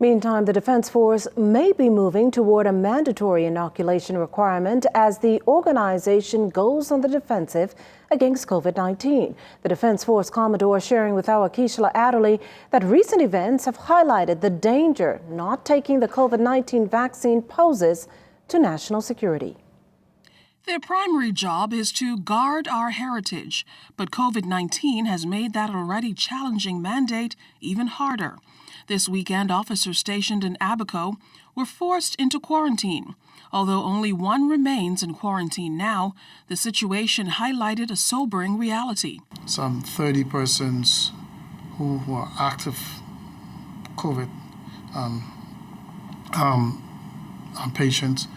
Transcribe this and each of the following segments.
Meantime, the Defense Force may be moving toward a mandatory inoculation requirement as the organization goes on the defensive against COVID-19. The Defense Force Commodore sharing with our Keishla Adderley that recent events have highlighted the danger not taking the COVID-19 vaccine poses to national security. Their primary job is to guard our heritage, but COVID-19 has made that already challenging mandate even harder. This weekend, officers stationed in Abaco were forced into quarantine. Although only one remains in quarantine now, the situation highlighted a sobering reality. Some 30 persons who were active COVID patients,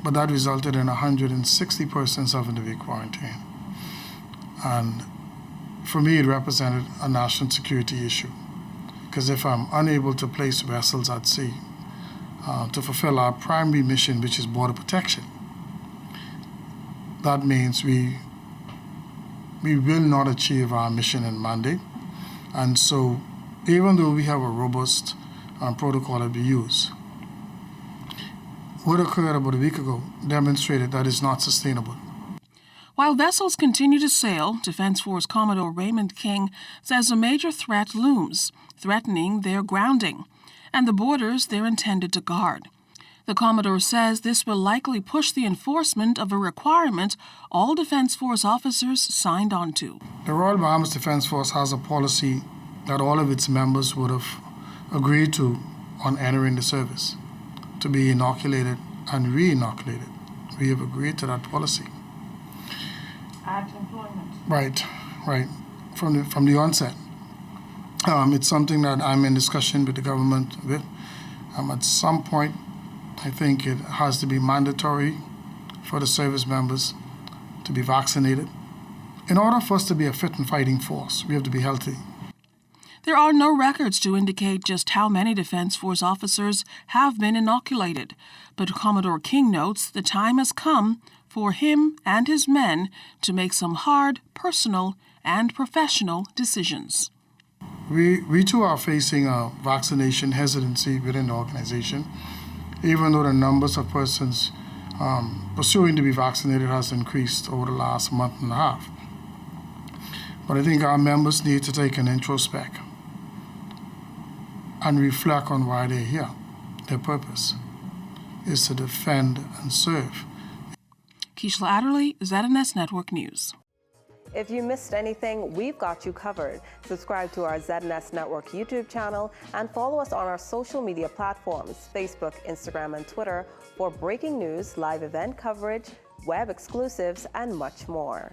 but that resulted in 160 persons having to be quarantined. And for me, it represented a national security issue. Because if I'm unable to place vessels at sea to fulfill our primary mission, which is border protection, that means we will not achieve our mission and mandate. And so, even though we have a robust protocol that we use, what occurred about a week ago demonstrated that it's not sustainable. While vessels continue to sail, Defense Force Commodore Raymond King says a major threat looms, threatening their grounding and the borders they're intended to guard. The Commodore says this will likely push the enforcement of a requirement all Defense Force officers signed on to. The Royal Bahamas Defense Force has a policy that all of its members would have agreed to on entering the service, to be inoculated and re-inoculated. We have agreed to that policy. At employment. Right. From the onset. It's something that I'm in discussion with the government with. At some point, I think it has to be mandatory for the service members to be vaccinated. In order for us to be a fit and fighting force, we have to be healthy. There are no records to indicate just how many Defense Force officers have been inoculated, but Commodore King notes the time has come for him and his men to make some hard, personal, and professional decisions. We too are facing a vaccination hesitancy within the organization, even though the numbers of persons pursuing to be vaccinated has increased over the last month and a half. But I think our members need to take an introspect and reflect on why they're here. Their purpose is to defend and serve. Keishla Adderley, ZNS Network News. If you missed anything, we've got you covered. Subscribe to our ZNS Network YouTube channel and follow us on our social media platforms, Facebook, Instagram, and Twitter for breaking news, live event coverage, web exclusives, and much more.